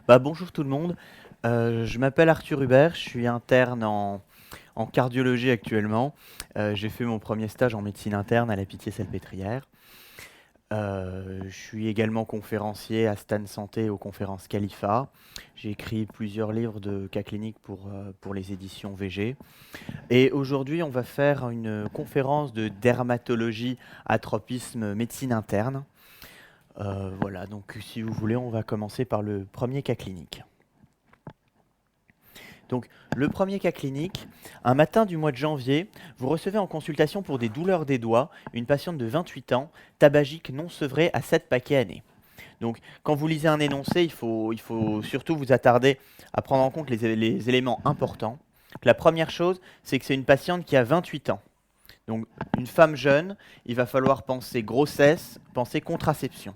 Bonjour tout le monde. Je m'appelle Arthur Hubert, je suis interne en cardiologie actuellement. J'ai fait mon premier stage en médecine interne à la Pitié-Salpêtrière. Je suis également conférencier à Stan Santé aux conférences Khalifa. J'ai écrit plusieurs livres de cas cliniques pour les éditions VG. Et aujourd'hui, on va faire une conférence de dermatologie, atropisme, médecine interne. Voilà, donc si vous voulez, on va commencer par le premier cas clinique. Donc, le premier cas clinique, un matin du mois de janvier, vous recevez en consultation pour des douleurs des doigts une patiente de 28 ans, tabagique non sevrée à 7 paquets années. Donc, quand vous lisez un énoncé, il faut surtout vous attarder à prendre en compte les éléments importants. La première chose, c'est que c'est une patiente qui a 28 ans. Donc, une femme jeune, il va falloir penser grossesse, penser contraception.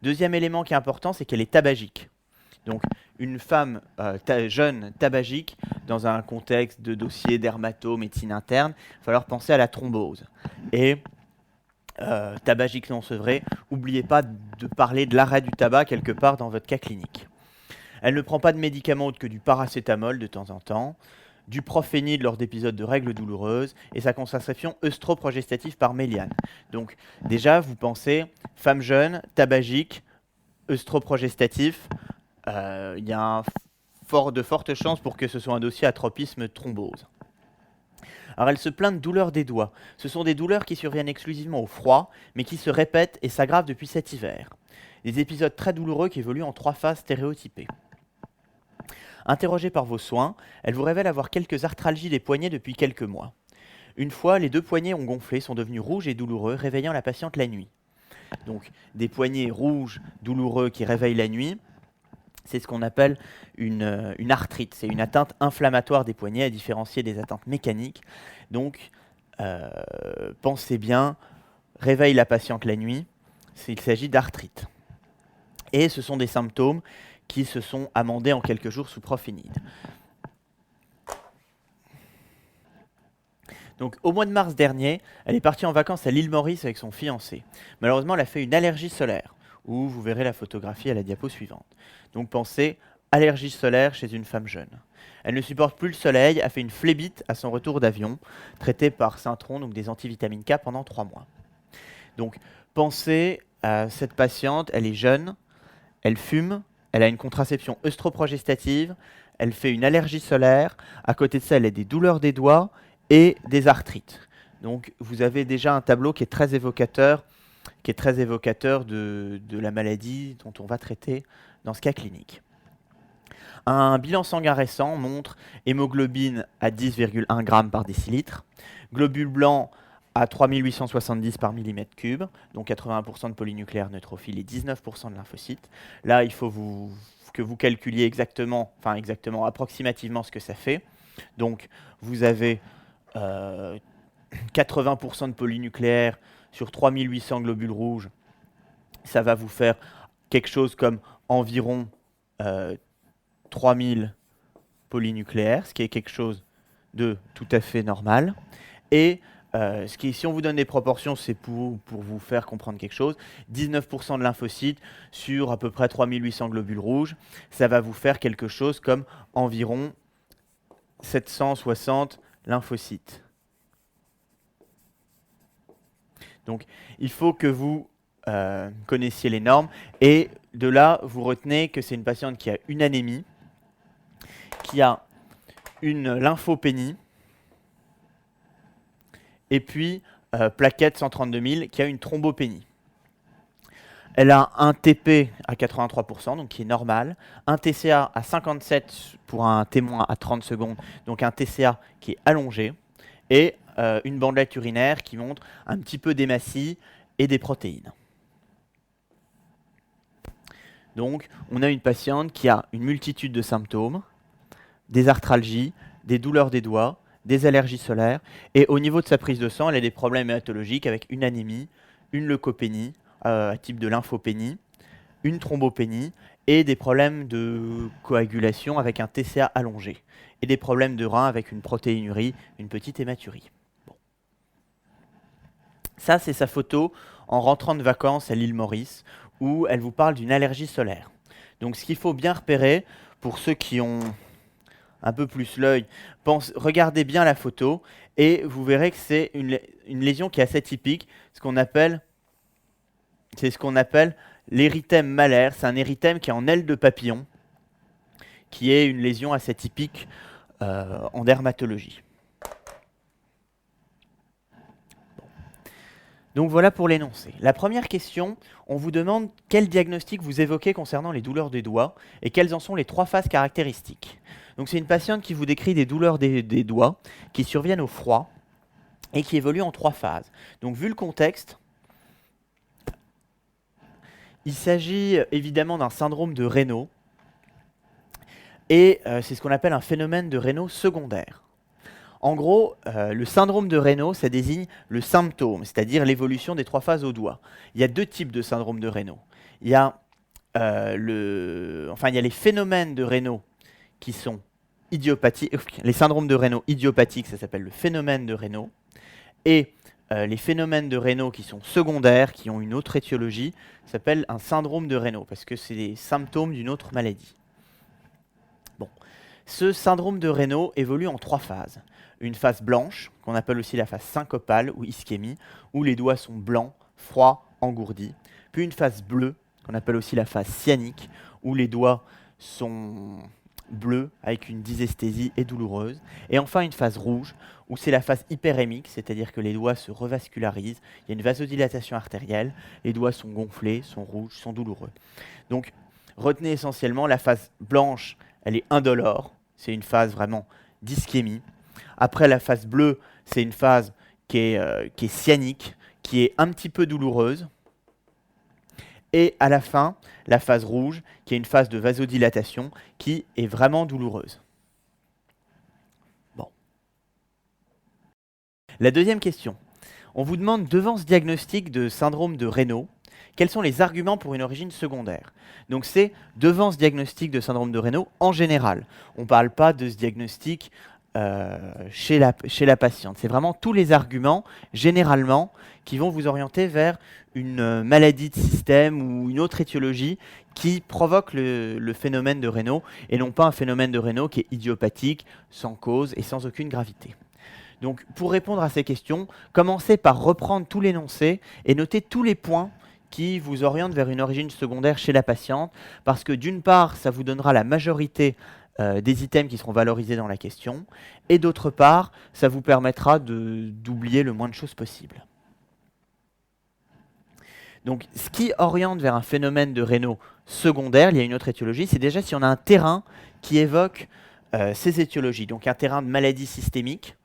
Deuxième élément qui est important, c'est qu'elle est tabagique. Donc, une femme jeune tabagique, dans un contexte de dossier dermato, médecine interne, il va falloir penser à la thrombose. Et tabagique non sevrée, n'oubliez pas de parler de l'arrêt du tabac quelque part dans votre cas clinique. Elle ne prend pas de médicaments autres que du paracétamol de temps en temps, du profénil lors d'épisodes de règles douloureuses et sa concentration œstroprogestative par méliane. Donc déjà, vous pensez femme jeune, tabagique, œstroprogestatif, il y a de fortes chances pour que ce soit un dossier atropisme thrombose. Alors elle se plaint de douleurs des doigts. Ce sont des douleurs qui surviennent exclusivement au froid, mais qui se répètent et s'aggravent depuis cet hiver. Des épisodes très douloureux qui évoluent en 3 phases stéréotypées. Interrogée par vos soins, elle vous révèle avoir quelques arthralgies des poignets depuis quelques mois. Une fois, les 2 poignets ont gonflé, sont devenus rouges et douloureux, réveillant la patiente la nuit. Donc des poignets rouges, douloureux qui réveillent la nuit, c'est ce qu'on appelle une arthrite. C'est une atteinte inflammatoire des poignets, à différencier des atteintes mécaniques. Donc, pensez bien, réveille la patiente la nuit, il s'agit d'arthrite. Et ce sont des symptômes qui se sont amendés en quelques jours sous profénide. Donc, au mois de mars dernier, elle est partie en vacances à l'île Maurice avec son fiancé. Malheureusement, elle a fait une allergie solaire, où vous verrez la photographie à la diapo suivante. Donc, pensez allergie solaire chez une femme jeune. Elle ne supporte plus le soleil, a fait une phlébite à son retour d'avion, traitée par Cintron, donc des antivitamines K, pendant 3 mois. Donc, pensez à cette patiente, elle est jeune, elle fume, elle a une contraception œstroprogestative, elle fait une allergie solaire, à côté de ça, elle a des douleurs des doigts et des arthrites. Donc, vous avez déjà un tableau qui est très évocateur, de la maladie dont on va traiter dans ce cas clinique. Un bilan sanguin récent montre hémoglobine à 10,1 g par décilitre, globules blancs à 3870 par millimètre cube, donc 81% de polynucléaires neutrophiles et 19% de lymphocytes. Là, il faut que vous calculiez exactement, approximativement ce que ça fait. Donc, vous avez 80% de polynucléaires sur 3800 globules rouges. Ça va vous faire quelque chose comme environ 3000 polynucléaires, ce qui est quelque chose de tout à fait normal. Et si on vous donne des proportions, c'est pour vous faire comprendre quelque chose. 19% de lymphocytes sur à peu près 3800 globules rouges, ça va vous faire quelque chose comme environ 760 lymphocytes. Donc, il faut que vous connaissiez les normes. Et de là, vous retenez que c'est une patiente qui a une anémie, qui a une lymphopénie, et puis plaquette 132 000, qui a une thrombopénie. Elle a un TP à 83%, donc qui est normal, un TCA à 57 pour un témoin à 30 secondes, donc un TCA qui est allongé, et une bandelette urinaire qui montre un petit peu d'hématie et des protéines. Donc, on a une patiente qui a une multitude de symptômes, des arthralgies, des douleurs des doigts, des allergies solaires, et au niveau de sa prise de sang, elle a des problèmes hématologiques avec une anémie, une leucopénie, à type de lymphopénie, une thrombopénie, et des problèmes de coagulation avec un TCA allongé, et des problèmes de rein avec une protéinurie, une petite hématurie. Bon. Ça, c'est sa photo en rentrant de vacances à l'île Maurice, où elle vous parle d'une allergie solaire. Donc ce qu'il faut bien repérer, pour ceux qui ont un peu plus l'œil, regardez bien la photo et vous verrez que c'est une lésion qui est assez typique, c'est ce qu'on appelle l'érythème malaire. C'est un érythème qui est en aile de papillon, qui est une lésion assez typique en dermatologie. Donc voilà pour l'énoncé. La première question, on vous demande quel diagnostic vous évoquez concernant les douleurs des doigts et quelles en sont les 3 phases caractéristiques. Donc c'est une patiente qui vous décrit des douleurs des doigts qui surviennent au froid et qui évoluent en 3 phases. Donc vu le contexte, il s'agit évidemment d'un syndrome de Raynaud et c'est ce qu'on appelle un phénomène de Raynaud secondaire. En gros, le syndrome de Raynaud, ça désigne le symptôme, c'est-à-dire l'évolution des 3 phases au doigt. Il y a 2 types de syndrome de Raynaud. Il y a les phénomènes de Raynaud qui sont idiopathiques. Les syndromes de Raynaud idiopathiques, ça s'appelle le phénomène de Raynaud. Et les phénomènes de Raynaud qui sont secondaires, qui ont une autre étiologie, s'appelle un syndrome de Raynaud, parce que c'est des symptômes d'une autre maladie. Bon. Ce syndrome de Raynaud évolue en 3 phases. Une phase blanche, qu'on appelle aussi la phase syncopale ou ischémie, où les doigts sont blancs, froids, engourdis. Puis une phase bleue, qu'on appelle aussi la phase cyanique, où les doigts sont bleus avec une dysesthésie et douloureuse. Et enfin une phase rouge, où c'est la phase hyperémique, c'est-à-dire que les doigts se revascularisent, il y a une vasodilatation artérielle, les doigts sont gonflés, sont rouges, sont douloureux. Donc retenez essentiellement la phase blanche, elle est indolore, c'est une phase vraiment d'ischémie. Après la phase bleue, c'est une phase qui est cyanique, qui est un petit peu douloureuse. Et à la fin, la phase rouge, qui est une phase de vasodilatation, qui est vraiment douloureuse. Bon. La deuxième question. On vous demande, devant ce diagnostic de syndrome de Raynaud, quels sont les arguments pour une origine secondaire? Donc c'est devant ce diagnostic de syndrome de Raynaud en général. On ne parle pas de ce diagnostic chez la patiente. C'est vraiment tous les arguments, généralement, qui vont vous orienter vers une maladie de système ou une autre étiologie qui provoque le phénomène de Raynaud, et non pas un phénomène de Raynaud qui est idiopathique, sans cause et sans aucune gravité. Donc pour répondre à ces questions, commencez par reprendre tout l'énoncé et noter tous les points qui vous orientent vers une origine secondaire chez la patiente, parce que d'une part, ça vous donnera la majorité des items qui seront valorisés dans la question, et d'autre part, ça vous permettra d'oublier le moins de choses possible. Donc, ce qui oriente vers un phénomène de Raynaud secondaire, il y a une autre étiologie, c'est déjà si on a un terrain qui évoque ces étiologies, donc un terrain de maladie systémique,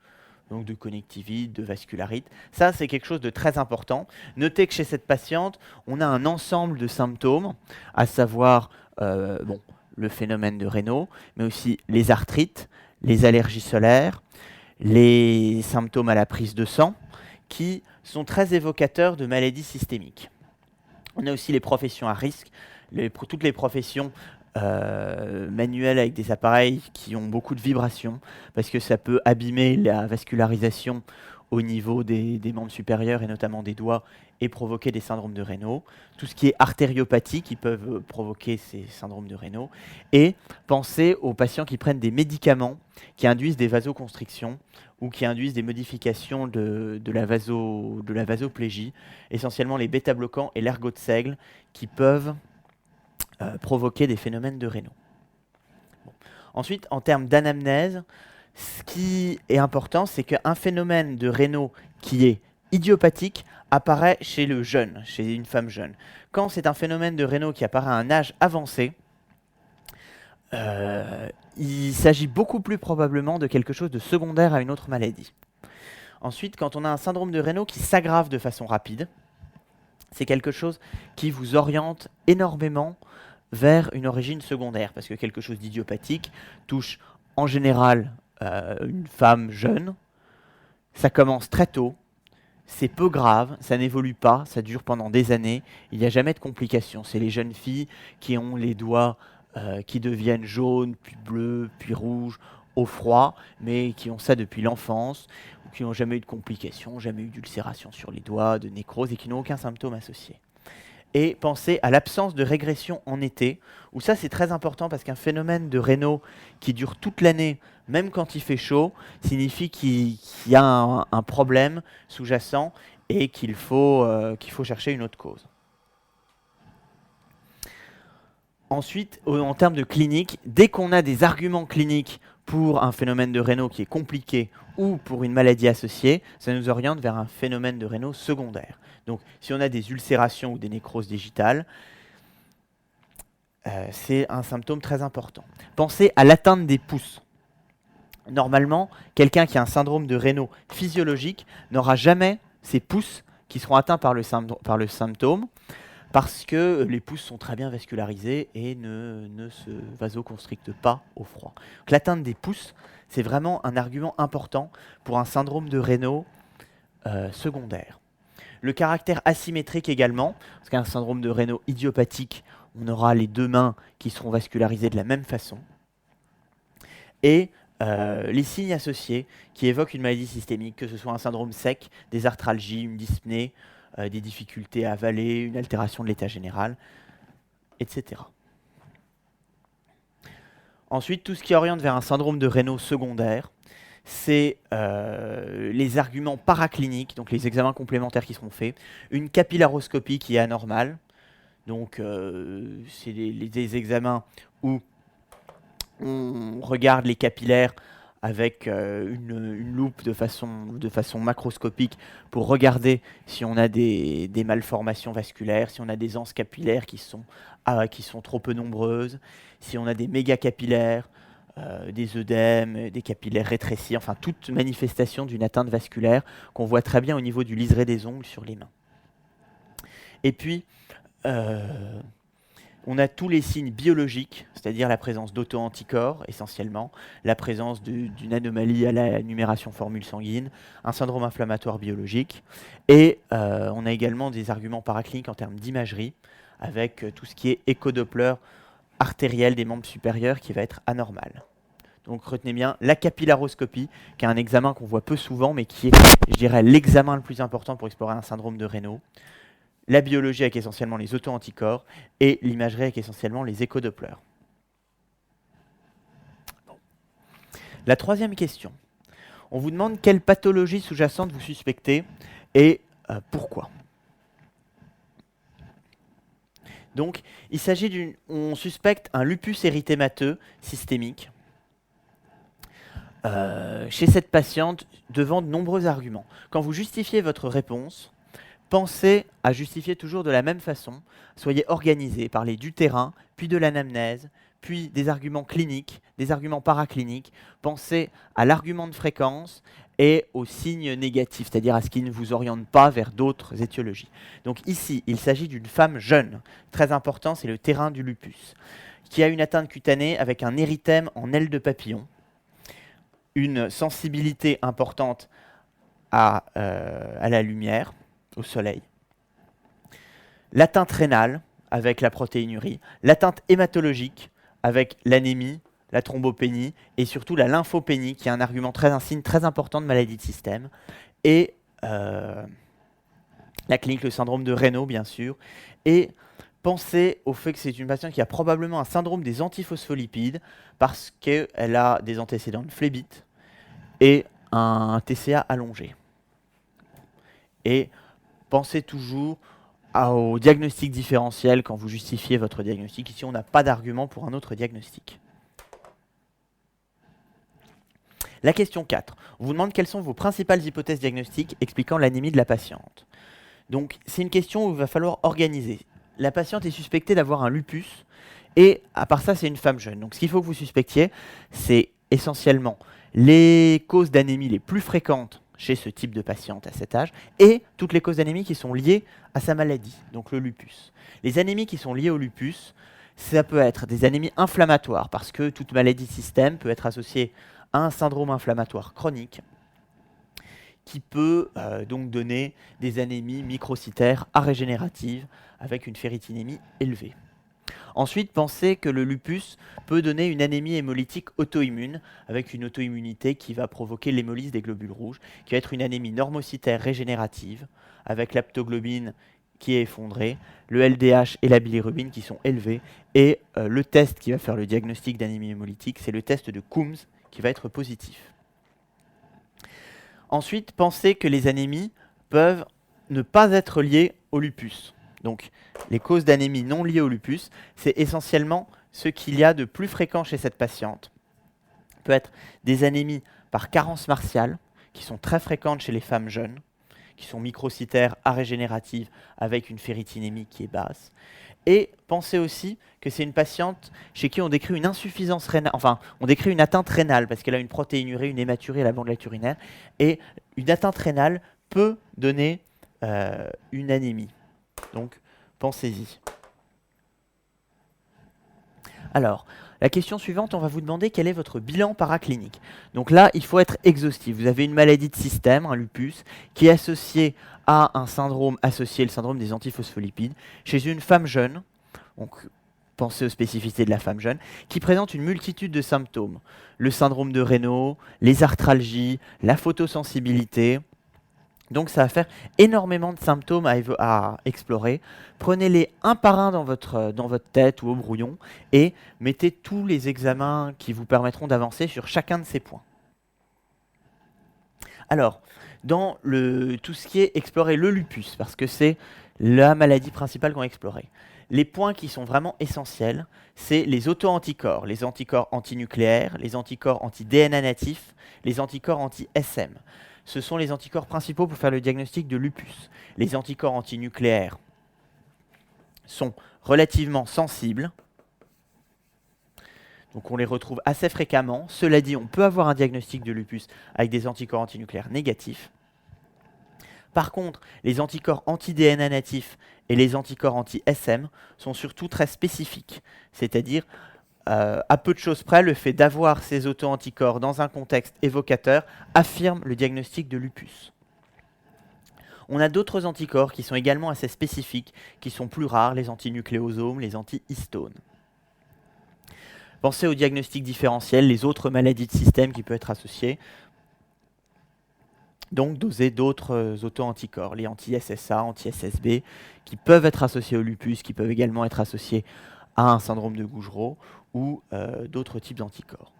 donc de connectivite, de vascularite. Ça, c'est quelque chose de très important. Notez que chez cette patiente, on a un ensemble de symptômes, à savoir le phénomène de Raynaud, mais aussi les arthrites, les allergies solaires, les symptômes à la prise de sang, qui sont très évocateurs de maladies systémiques. On a aussi les professions à risque, toutes les professions manuelles avec des appareils qui ont beaucoup de vibrations, parce que ça peut abîmer la vascularisation au niveau des membres supérieurs et notamment des doigts et provoquer des syndromes de Raynaud. Tout ce qui est artériopathie qui peuvent provoquer ces syndromes de Raynaud. Et pensez aux patients qui prennent des médicaments qui induisent des vasoconstrictions ou qui induisent des modifications de la vasoplégie, essentiellement les bêta-bloquants et l'ergot de Seigle qui peuvent provoquer des phénomènes de Raynaud. Bon. Ensuite, en termes d'anamnèse, ce qui est important, c'est qu'un phénomène de Raynaud qui est idiopathique apparaît chez le jeune, chez une femme jeune. Quand c'est un phénomène de Raynaud qui apparaît à un âge avancé, il s'agit beaucoup plus probablement de quelque chose de secondaire à une autre maladie. Ensuite, quand on a un syndrome de Raynaud qui s'aggrave de façon rapide, c'est quelque chose qui vous oriente énormément vers une origine secondaire, parce que quelque chose d'idiopathique touche en général une femme jeune, ça commence très tôt, c'est peu grave, ça n'évolue pas, ça dure pendant des années, il n'y a jamais de complications. C'est les jeunes filles qui ont les doigts qui deviennent jaunes, puis bleus, puis rouges, au froid, mais qui ont ça depuis l'enfance, ou qui n'ont jamais eu de complications, jamais eu d'ulcération sur les doigts, de nécrose, et qui n'ont aucun symptôme associé. Et pensez à l'absence de régression en été, où ça c'est très important parce qu'un phénomène de Raynaud qui dure toute l'année, même quand il fait chaud, signifie qu'il y a un problème sous-jacent et qu'il faut chercher une autre cause. Ensuite, en termes de clinique, dès qu'on a des arguments cliniques pour un phénomène de Raynaud qui est compliqué ou pour une maladie associée, ça nous oriente vers un phénomène de Raynaud secondaire. Donc, si on a des ulcérations ou des nécroses digitales, c'est un symptôme très important. Pensez à l'atteinte des pouces. Normalement, quelqu'un qui a un syndrome de Raynaud physiologique n'aura jamais ses pouces qui seront atteints par le symptôme, parce que les pouces sont très bien vascularisés et ne se vasoconstrictent pas au froid. L'atteinte des pouces, c'est vraiment un argument important pour un syndrome de Raynaud secondaire. Le caractère asymétrique également, parce qu'un syndrome de Raynaud idiopathique, on aura les deux mains qui seront vascularisées de la même façon. Et les signes associés qui évoquent une maladie systémique, que ce soit un syndrome sec, des arthralgies, une dyspnée, des difficultés à avaler, une altération de l'état général, etc. Ensuite, tout ce qui oriente vers un syndrome de Raynaud secondaire, c'est les arguments paracliniques, donc les examens complémentaires qui seront faits, une capillaroscopie qui est anormale, donc c'est des examens où on regarde les capillaires avec une loupe de façon macroscopique pour regarder si on a des malformations vasculaires, si on a des anses capillaires qui sont trop peu nombreuses, si on a des mégacapillaires, des œdèmes, des capillaires rétrécis, enfin toute manifestation d'une atteinte vasculaire qu'on voit très bien au niveau du liseré des ongles sur les mains. Et puis, on a tous les signes biologiques, c'est-à-dire la présence d'auto-anticorps essentiellement, la présence d'une anomalie à la numération formule sanguine, un syndrome inflammatoire biologique, et on a également des arguments paracliniques en termes d'imagerie, avec tout ce qui est échodoppler artériel des membres supérieurs qui va être anormal. Donc retenez bien la capillaroscopie, qui est un examen qu'on voit peu souvent, mais qui est, je dirais, l'examen le plus important pour explorer un syndrome de Raynaud. La biologie avec essentiellement les auto-anticorps et l'imagerie avec essentiellement les échodoppleurs. Bon. La troisième question. On vous demande quelle pathologie sous-jacente vous suspectez et pourquoi. Donc, il s'agit on suspecte un lupus érythémateux systémique chez cette patiente devant de nombreux arguments. Quand vous justifiez votre réponse, pensez à justifier toujours de la même façon. Soyez organisé, parlez du terrain, puis de l'anamnèse, puis des arguments cliniques, des arguments paracliniques. Pensez à l'argument de fréquence et aux signes négatifs, c'est-à-dire à ce qui ne vous oriente pas vers d'autres étiologies. Donc ici, il s'agit d'une femme jeune. Très important, c'est le terrain du lupus, qui a une atteinte cutanée avec un érythème en aile de papillon, une sensibilité importante à la lumière, au soleil, l'atteinte rénale avec la protéinurie, l'atteinte hématologique avec l'anémie, la thrombopénie et surtout la lymphopénie qui est un signe très important de maladie de système, et la clinique, le syndrome de Raynaud bien sûr, et pensez au fait que c'est une patiente qui a probablement un syndrome des antiphospholipides parce qu'elle a des antécédents de phlébite et un TCA allongé. Et pensez toujours au diagnostic différentiel quand vous justifiez votre diagnostic. Ici, on n'a pas d'argument pour un autre diagnostic. La question 4. On vous demande quelles sont vos principales hypothèses diagnostiques expliquant l'anémie de la patiente. Donc, c'est une question où il va falloir organiser. La patiente est suspectée d'avoir un lupus et, à part ça, c'est une femme jeune. Donc, ce qu'il faut que vous suspectiez, c'est essentiellement les causes d'anémie les plus fréquentes chez ce type de patiente à cet âge, et toutes les causes d'anémie qui sont liées à sa maladie, donc le lupus. Les anémies qui sont liées au lupus, ça peut être des anémies inflammatoires, parce que toute maladie de système peut être associée à un syndrome inflammatoire chronique, qui peut donc donner des anémies microcytaires arégénératives, avec une ferritinémie élevée. Ensuite, pensez que le lupus peut donner une anémie hémolytique auto-immune, avec une auto-immunité qui va provoquer l'hémolyse des globules rouges, qui va être une anémie normocytaire régénérative, avec l'aptoglobine qui est effondré, le LDH et la bilirubine qui sont élevés, et le test qui va faire le diagnostic d'anémie hémolytique, c'est le test de Coombs qui va être positif. Ensuite, pensez que les anémies peuvent ne pas être liées au lupus. Donc, les causes d'anémie non liées au lupus, c'est essentiellement ce qu'il y a de plus fréquent chez cette patiente. Ça peut être des anémies par carence martiale, qui sont très fréquentes chez les femmes jeunes, qui sont microcytaires arégénératives avec une ferritinémie qui est basse. Et pensez aussi que c'est une patiente chez qui on décrit une insuffisance rénale, enfin, on décrit une atteinte rénale parce qu'elle a une protéinurie, une hématurie à la bandelette urinaire, et une atteinte rénale peut donner une anémie. Donc, pensez-y. Alors, la question suivante, on va vous demander quel est votre bilan paraclinique. Donc là, il faut être exhaustif. Vous avez une maladie de système, un lupus, qui est associé à un syndrome associé, le syndrome des antiphospholipides, chez une femme jeune, donc pensez aux spécificités de la femme jeune, qui présente une multitude de symptômes. Le syndrome de Raynaud, les arthralgies, la photosensibilité. Donc ça va faire énormément de symptômes à explorer. Prenez-les un par un dans votre tête ou au brouillon et mettez tous les examens qui vous permettront d'avancer sur chacun de ces points. Alors, dans tout ce qui est explorer le lupus, parce que c'est la maladie principale qu'on va explorer, les points qui sont vraiment essentiels, c'est les auto-anticorps, les anticorps antinucléaires, les anticorps anti-DNA natifs, les anticorps anti-SM. Ce sont les anticorps principaux pour faire le diagnostic de lupus. Les anticorps antinucléaires sont relativement sensibles, donc on les retrouve assez fréquemment. Cela dit, on peut avoir un diagnostic de lupus avec des anticorps antinucléaires négatifs. Par contre, les anticorps anti-DNA natifs et les anticorps anti-SM sont surtout très spécifiques, c'est-à-dire à peu de choses près, le fait d'avoir ces auto-anticorps dans un contexte évocateur affirme le diagnostic de lupus. On a d'autres anticorps qui sont également assez spécifiques, qui sont plus rares, les antinucléosomes, les antihistones. Pensez au diagnostic différentiel, les autres maladies de système qui peuvent être associées. Donc doser d'autres auto-anticorps, les anti-SSA, anti-SSB, qui peuvent être associés au lupus, qui peuvent également être associés à un syndrome de Gougerot ou d'autres types d'anticorps.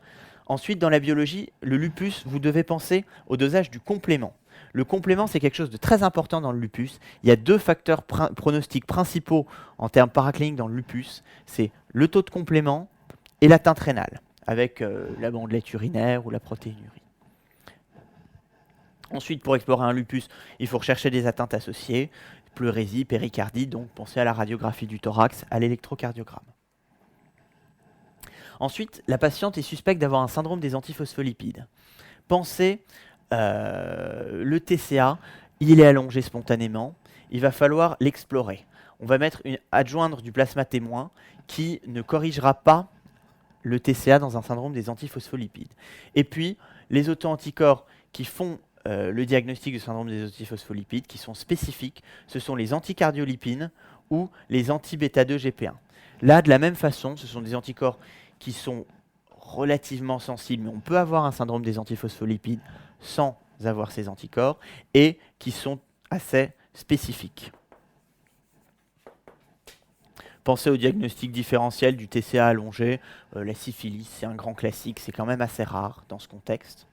Ensuite, dans la biologie, le lupus, vous devez penser au dosage du complément. Le complément, c'est quelque chose de très important dans le lupus. Il y a deux facteurs pronostiques principaux en termes paracliniques dans le lupus. C'est le taux de complément et l'atteinte rénale, avec la bandelette urinaire ou la protéinurie. Ensuite, pour explorer un lupus, il faut rechercher des atteintes associées, pleurésie, péricardite, donc pensez à la radiographie du thorax, à l'électrocardiogramme. Ensuite, la patiente est suspecte d'avoir un syndrome des antiphospholipides. Pensez, le TCA, il est allongé spontanément, il va falloir l'explorer. On va adjoindre du plasma témoin qui ne corrigera pas le TCA dans un syndrome des antiphospholipides. Et puis, les auto-anticorps qui font le diagnostic du syndrome des antiphospholipides, qui sont spécifiques, ce sont les anticardiolipines ou les anti-bêta-2-GP1. Là, de la même façon, ce sont des anticorps qui sont relativement sensibles, mais on peut avoir un syndrome des antiphospholipides sans avoir ces anticorps, et qui sont assez spécifiques. Pensez au diagnostic différentiel du TCA allongé. La syphilis, c'est un grand classique, c'est quand même assez rare dans ce contexte.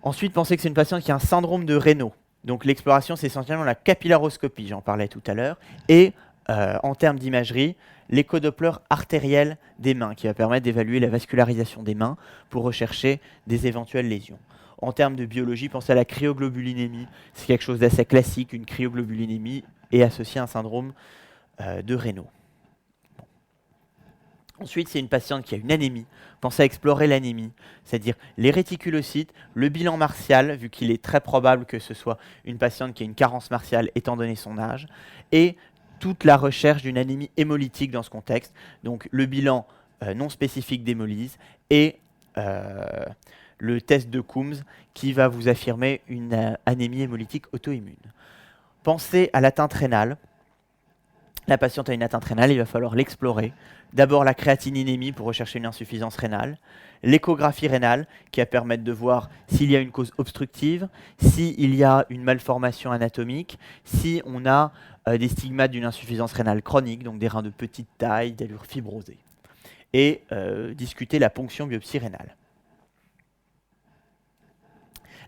Ensuite, pensez que c'est une patiente qui a un syndrome de Raynaud. Donc l'exploration, c'est essentiellement la capillaroscopie, j'en parlais tout à l'heure, et en termes d'imagerie, l'échodoppler artériel des mains, qui va permettre d'évaluer la vascularisation des mains pour rechercher des éventuelles lésions. En termes de biologie, pensez à la cryoglobulinémie, c'est quelque chose d'assez classique, une cryoglobulinémie est associée à un syndrome de Raynaud. Ensuite, c'est une patiente qui a une anémie. Pensez à explorer l'anémie, c'est-à-dire les réticulocytes, le bilan martial, vu qu'il est très probable que ce soit une patiente qui a une carence martiale étant donné son âge, et toute la recherche d'une anémie hémolytique dans ce contexte, donc le bilan non spécifique d'hémolyse et le test de Coombs qui va vous affirmer une anémie hémolytique auto-immune. Pensez à l'atteinte rénale. La patiente a une atteinte rénale, il va falloir l'explorer. D'abord la créatininémie pour rechercher une insuffisance rénale, l'échographie rénale qui va permettre de voir s'il y a une cause obstructive, s'il y a une malformation anatomique, si on a des stigmates d'une insuffisance rénale chronique, donc des reins de petite taille, d'allure fibrosée. Et discuter la ponction biopsie rénale.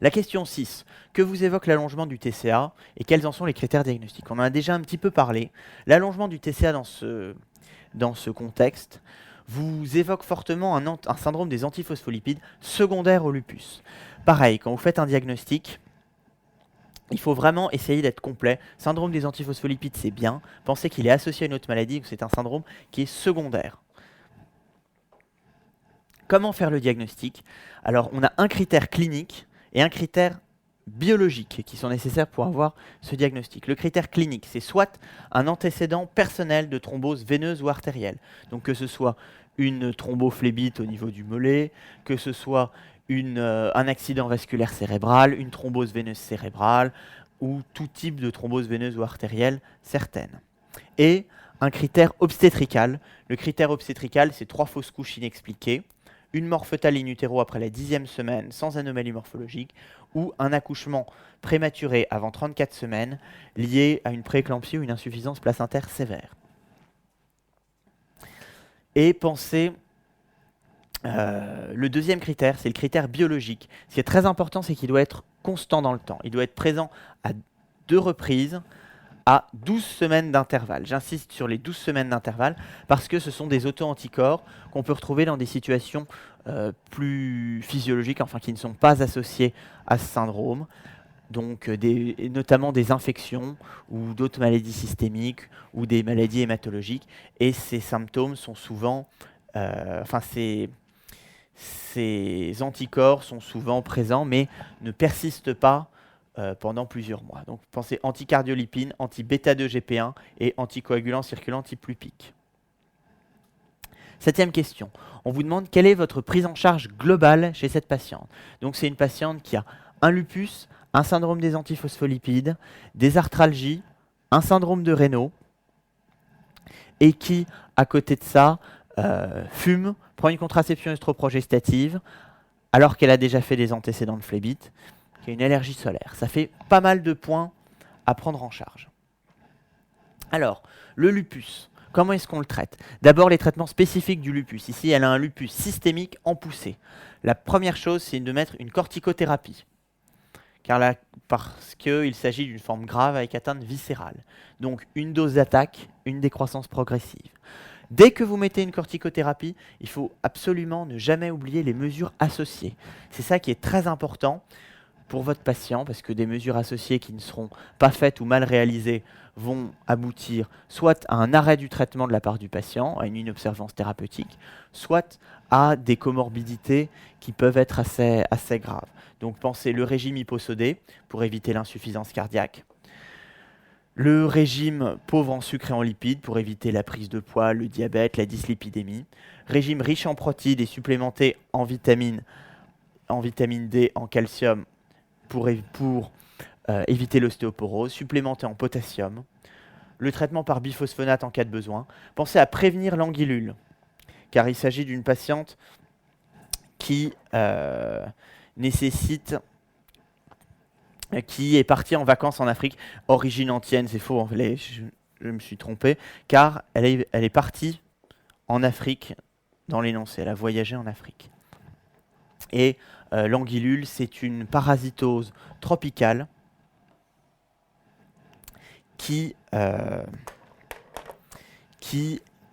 La question 6. Que vous évoque l'allongement du TCA et quels en sont les critères diagnostiques? On en a déjà un petit peu parlé. L'allongement du TCA dans ce contexte vous évoque fortement un syndrome des antiphospholipides secondaire au lupus. Pareil, quand vous faites un diagnostic, il faut vraiment essayer d'être complet. Syndrome des antiphospholipides, c'est bien. Pensez qu'il est associé à une autre maladie, que c'est un syndrome qui est secondaire. Comment faire le diagnostic? Alors, on a un critère clinique et un critère biologique qui sont nécessaires pour avoir ce diagnostic. Le critère clinique, c'est soit un antécédent personnel de thrombose veineuse ou artérielle, donc que ce soit une thrombophlébite au niveau du mollet, que ce soit un accident vasculaire cérébral, une thrombose veineuse cérébrale, ou tout type de thrombose veineuse ou artérielle certaine. Et un critère obstétrical. Le critère obstétrical, c'est 3 fausses couches inexpliquées, une mort fœtale in utero après la 10e semaine sans anomalie morphologique, ou un accouchement prématuré avant 34 semaines lié à une prééclampsie ou une insuffisance placentaire sévère. Et pensez, le deuxième critère, c'est le critère biologique. Ce qui est très important, c'est qu'il doit être constant dans le temps. Il doit être présent à 2 reprises, à 12 semaines d'intervalle. J'insiste sur les 12 semaines d'intervalle parce que ce sont des auto-anticorps qu'on peut retrouver dans des situations plus physiologiques, enfin qui ne sont pas associées à ce syndrome, donc notamment des infections ou d'autres maladies systémiques ou des maladies hématologiques. Et ces symptômes sont souvent, ces anticorps sont souvent présents mais ne persistent pas pendant plusieurs mois. Donc pensez anticardiolipine, anti-bêta-2-GP1 et anticoagulant circulant anti-plupique. 7e question. On vous demande quelle est votre prise en charge globale chez cette patiente. Donc c'est une patiente qui a un lupus, un syndrome des antiphospholipides, des arthralgies, un syndrome de Raynaud et qui, à côté de ça, fume, prend une contraception œstroprogestative alors qu'elle a déjà fait des antécédents de phlébite, qui a une allergie solaire. Ça fait pas mal de points à prendre en charge. Alors, le lupus, comment est-ce qu'on le traite? D'abord, les traitements spécifiques du lupus. Ici, elle a un lupus systémique en poussée. La première chose, c'est de mettre une corticothérapie, parce qu'il s'agit d'une forme grave avec atteinte viscérale. Donc, une dose d'attaque, une décroissance progressive. Dès que vous mettez une corticothérapie, il faut absolument ne jamais oublier les mesures associées. C'est ça qui est très important pour votre patient, parce que des mesures associées qui ne seront pas faites ou mal réalisées vont aboutir soit à un arrêt du traitement de la part du patient, à une inobservance thérapeutique, soit à des comorbidités qui peuvent être assez graves. Donc pensez le régime hyposodé pour éviter l'insuffisance cardiaque, le régime pauvre en sucre et en lipides pour éviter la prise de poids, le diabète, la dyslipidémie, régime riche en protéines et supplémenté en vitamine D, en calcium pour éviter l'ostéoporose, supplémenté en potassium, le traitement par biphosphonate en cas de besoin. Pensez à prévenir l'anguillule, car il s'agit d'une patiente qui qui est partie en vacances en Afrique, origine antienne, c'est faux, je me suis trompé, car elle est partie en Afrique dans l'énoncé, elle a voyagé en Afrique. Et l'anguillule, c'est une parasitose tropicale qui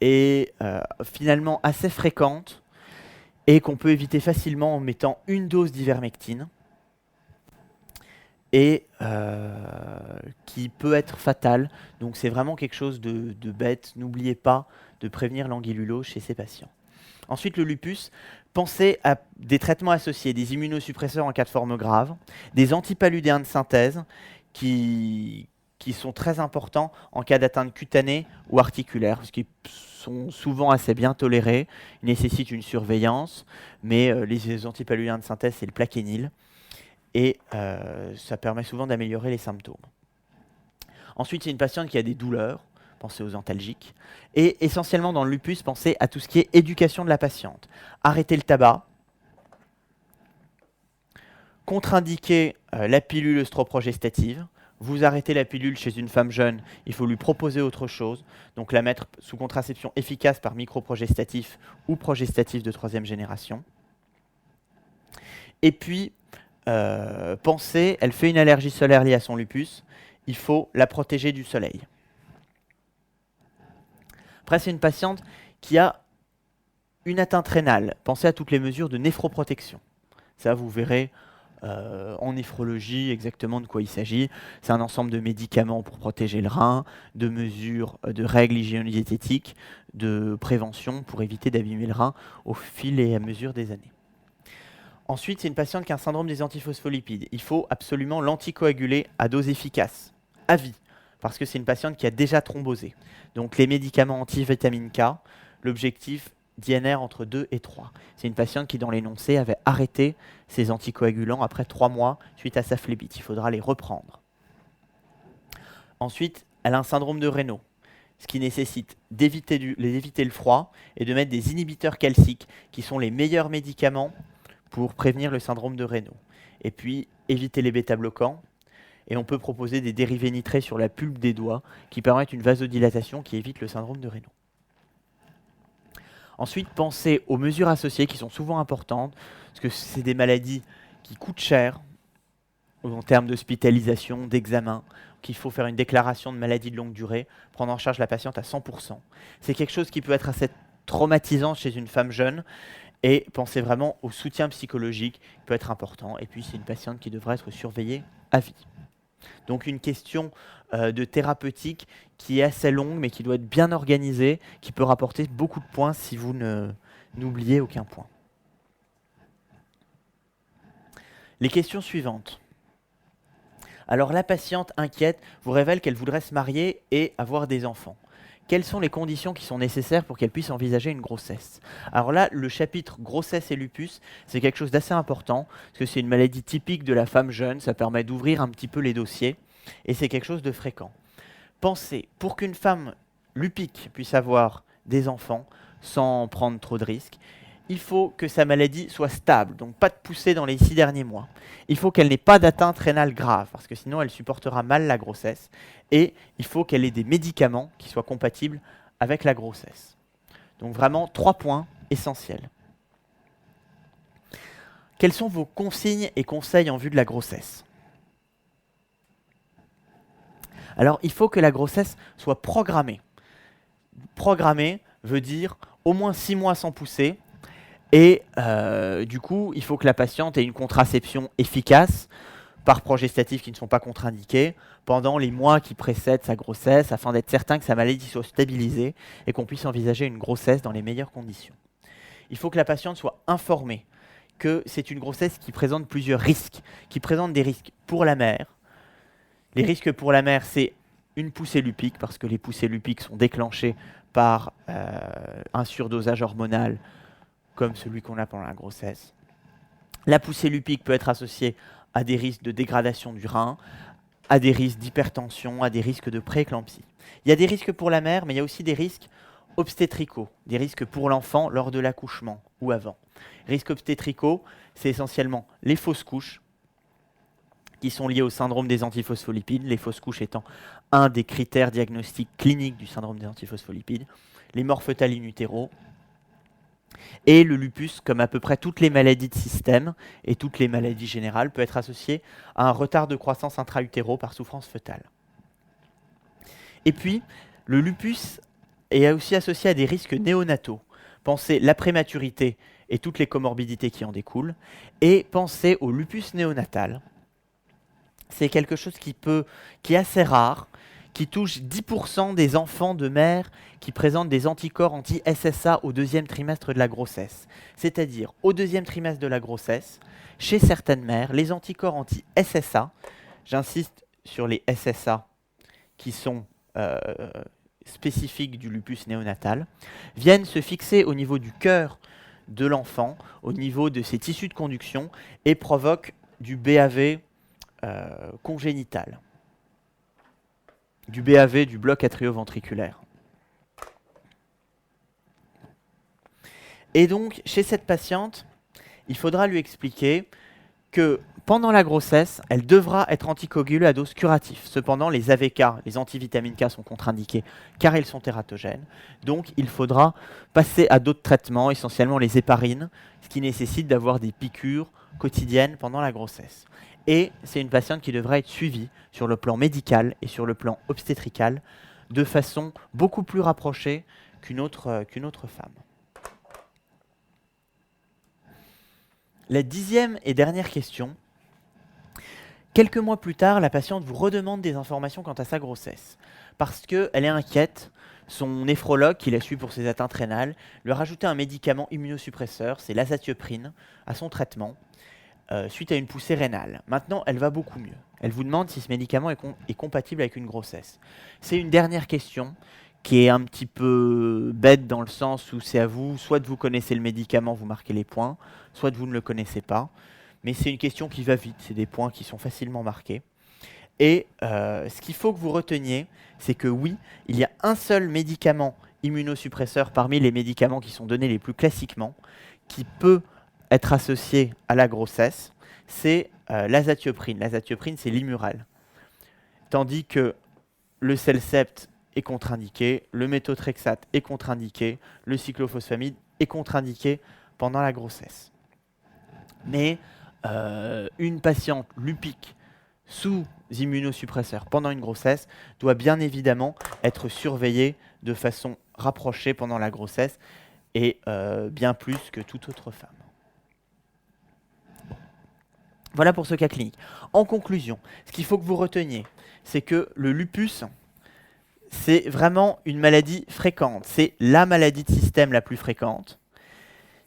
est finalement assez fréquente et qu'on peut éviter facilement en mettant une dose d'ivermectine et qui peut être fatale. Donc c'est vraiment quelque chose de bête. N'oubliez pas de prévenir l'anguillulose chez ces patients. Ensuite, le lupus, pensez à des traitements associés, des immunosuppresseurs en cas de forme grave, des antipaludéens de synthèse qui sont très importants en cas d'atteinte cutanée ou articulaire, parce qu'ils sont souvent assez bien tolérés, ils nécessitent une surveillance, mais les antipaludéens de synthèse, c'est le plaquenil, et ça permet souvent d'améliorer les symptômes. Ensuite, c'est une patiente qui a des douleurs, pensez aux antalgiques. Et essentiellement dans le lupus, pensez à tout ce qui est éducation de la patiente. Arrêtez le tabac, contre-indiquer la pilule œstroprogestative. Vous arrêtez la pilule chez une femme jeune, il faut lui proposer autre chose, donc la mettre sous contraception efficace par microprogestatif ou progestatif de 3e génération. Et puis, pensez, elle fait une allergie solaire liée à son lupus, il faut la protéger du soleil. Après, c'est une patiente qui a une atteinte rénale. Pensez à toutes les mesures de néphroprotection. Ça, vous verrez en néphrologie exactement de quoi il s'agit. C'est un ensemble de médicaments pour protéger le rein, de mesures de règles hygiéno-diététiques, de prévention pour éviter d'abîmer le rein au fil et à mesure des années. Ensuite, c'est une patiente qui a un syndrome des antiphospholipides. Il faut absolument l'anticoaguler à dose efficace, à vie, parce que c'est une patiente qui a déjà thrombosé. Donc les médicaments anti-vitamine K, l'objectif d'INR entre 2 et 3. C'est une patiente qui, dans l'énoncé, avait arrêté ses anticoagulants après 3 mois suite à sa phlébite. Il faudra les reprendre. Ensuite, elle a un syndrome de Raynaud, ce qui nécessite d'éviter le froid et de mettre des inhibiteurs calciques, qui sont les meilleurs médicaments pour prévenir le syndrome de Raynaud. Et puis, éviter les bêta-bloquants. Et on peut proposer des dérivés nitrés sur la pulpe des doigts qui permettent une vasodilatation qui évite le syndrome de Raynaud. Ensuite, pensez aux mesures associées qui sont souvent importantes, parce que c'est des maladies qui coûtent cher en termes d'hospitalisation, d'examen, qu'il faut faire une déclaration de maladie de longue durée, prendre en charge la patiente à 100%. C'est quelque chose qui peut être assez traumatisant chez une femme jeune, et pensez vraiment au soutien psychologique qui peut être important. Et puis, c'est une patiente qui devrait être surveillée à vie. Donc une question de thérapeutique qui est assez longue, mais qui doit être bien organisée, qui peut rapporter beaucoup de points si vous n'oubliez aucun point. Les questions suivantes. Alors la patiente inquiète vous révèle qu'elle voudrait se marier et avoir des enfants. Quelles sont les conditions qui sont nécessaires pour qu'elle puisse envisager une grossesse? Alors là, le chapitre grossesse et lupus, c'est quelque chose d'assez important, parce que c'est une maladie typique de la femme jeune, ça permet d'ouvrir un petit peu les dossiers, et c'est quelque chose de fréquent. Pensez, pour qu'une femme lupique puisse avoir des enfants sans prendre trop de risques, il faut que sa maladie soit stable, donc pas de poussée dans les 6 derniers mois. Il faut qu'elle n'ait pas d'atteinte rénale grave, parce que sinon elle supportera mal la grossesse. Et il faut qu'elle ait des médicaments qui soient compatibles avec la grossesse. Donc vraiment 3 points essentiels. Quelles sont vos consignes et conseils en vue de la grossesse? Alors il faut que la grossesse soit programmée. Programmée veut dire au moins 6 mois sans pousser. Et du coup, il faut que la patiente ait une contraception efficace par progestatifs qui ne sont pas contre-indiqués pendant les mois qui précèdent sa grossesse afin d'être certain que sa maladie soit stabilisée et qu'on puisse envisager une grossesse dans les meilleures conditions. Il faut que la patiente soit informée que c'est une grossesse qui présente plusieurs risques, qui présente des risques pour la mère. Les risques pour la mère, c'est une poussée lupique, parce que les poussées lupiques sont déclenchées par un surdosage hormonal, comme celui qu'on a pendant la grossesse. La poussée lupique peut être associée à des risques de dégradation du rein, à des risques d'hypertension, à des risques de prééclampsie. Il y a des risques pour la mère, mais il y a aussi des risques obstétricaux, des risques pour l'enfant lors de l'accouchement ou avant. Risques obstétricaux, c'est essentiellement les fausses couches, qui sont liées au syndrome des antiphospholipides, les fausses couches étant un des critères diagnostiques cliniques du syndrome des antiphospholipides, les morts fœtales in utero, et le lupus, comme à peu près toutes les maladies de système et toutes les maladies générales, peut être associé à un retard de croissance intra-utéro par souffrance fœtale. Et puis, le lupus est aussi associé à des risques néonataux. Pensez la prématurité et toutes les comorbidités qui en découlent, et pensez au lupus néonatal. C'est quelque chose qui est assez rare, qui touche 10% des enfants de mères qui présentent des anticorps anti-SSA au 2e trimestre de la grossesse. C'est-à-dire, au 2e trimestre de la grossesse, chez certaines mères, les anticorps anti-SSA, j'insiste sur les SSA qui sont spécifiques du lupus néonatal, viennent se fixer au niveau du cœur de l'enfant, au niveau de ses tissus de conduction, et provoquent du BAV congénital. du BAV, du bloc atrioventriculaire. Et donc, chez cette patiente, il faudra lui expliquer que pendant la grossesse, elle devra être anticoagulée à dose curative. Cependant, les AVK, les antivitamines K, sont contre-indiqués car ils sont tératogènes. Donc, il faudra passer à d'autres traitements, essentiellement les héparines, ce qui nécessite d'avoir des piqûres quotidiennes pendant la grossesse. Et c'est une patiente qui devra être suivie sur le plan médical et sur le plan obstétrical de façon beaucoup plus rapprochée qu'une autre femme. La 10e et dernière question. Quelques mois plus tard, la patiente vous redemande des informations quant à sa grossesse. Parce qu'elle est inquiète, son néphrologue, qui la suit pour ses atteintes rénales, lui a rajouté un médicament immunosuppresseur, c'est l'azatioprine, à son traitement, suite à une poussée rénale. Maintenant, elle va beaucoup mieux. Elle vous demande si ce médicament est compatible avec une grossesse. C'est une dernière question qui est un petit peu bête dans le sens où c'est à vous, soit de vous connaissez le médicament, vous marquez les points, soit de vous ne le connaissez pas. Mais c'est une question qui va vite, c'est des points qui sont facilement marqués. Et ce qu'il faut que vous reteniez, c'est que oui, il y a un seul médicament immunosuppresseur parmi les médicaments qui sont donnés les plus classiquement, qui peut être associé à la grossesse, c'est l'azatioprine. L'azatioprine, c'est l'Imural. Tandis que le Celcept est contre-indiqué, le méthotrexate est contre-indiqué, le cyclophosphamide est contre-indiqué pendant la grossesse. Mais une patiente lupique sous immunosuppresseur pendant une grossesse doit bien évidemment être surveillée de façon rapprochée pendant la grossesse et bien plus que toute autre femme. Voilà pour ce cas clinique. En conclusion, ce qu'il faut que vous reteniez, c'est que le lupus, c'est vraiment une maladie fréquente. C'est la maladie de système la plus fréquente.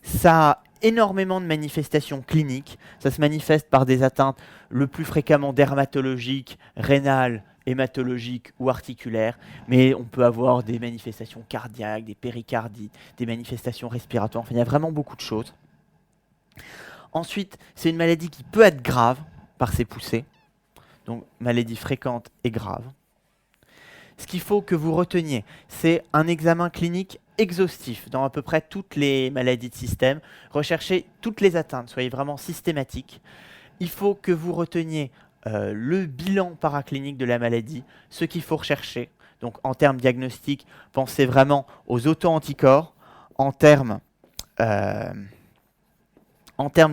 Ça a énormément de manifestations cliniques. Ça se manifeste par des atteintes le plus fréquemment dermatologiques, rénales, hématologiques ou articulaires. Mais on peut avoir des manifestations cardiaques, des péricardites, des manifestations respiratoires. Enfin, il y a vraiment beaucoup de choses. Ensuite, c'est une maladie qui peut être grave par ses poussées. Donc, maladie fréquente et grave. Ce qu'il faut que vous reteniez, c'est un examen clinique exhaustif dans à peu près toutes les maladies de système. Recherchez toutes les atteintes, soyez vraiment systématique. Il faut que vous reteniez le bilan paraclinique de la maladie, ce qu'il faut rechercher. Donc en termes diagnostiques, pensez vraiment aux auto-anticorps. En termes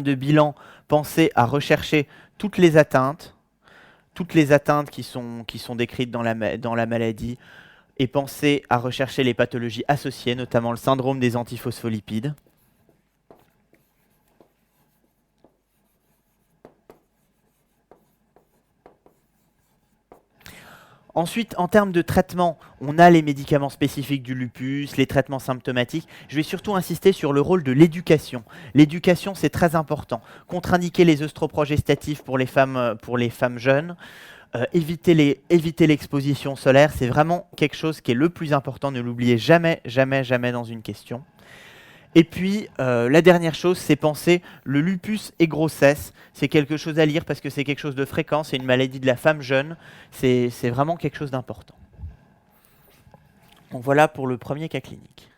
de bilan, pensez à rechercher toutes les atteintes qui sont décrites dans la maladie, et pensez à rechercher les pathologies associées, notamment le syndrome des antiphospholipides. Ensuite, en termes de traitement, on a les médicaments spécifiques du lupus, les traitements symptomatiques. Je vais surtout insister sur le rôle de l'éducation. L'éducation, c'est très important. Contre-indiquer les œstroprogestatifs pour les femmes jeunes. Éviter l'exposition solaire, c'est vraiment quelque chose qui est le plus important. Ne l'oubliez jamais, jamais, jamais dans une question. Et puis, la dernière chose, c'est penser le lupus et grossesse. C'est quelque chose à lire parce que c'est quelque chose de fréquent. C'est une maladie de la femme jeune. C'est vraiment quelque chose d'important. Donc voilà pour le premier cas clinique.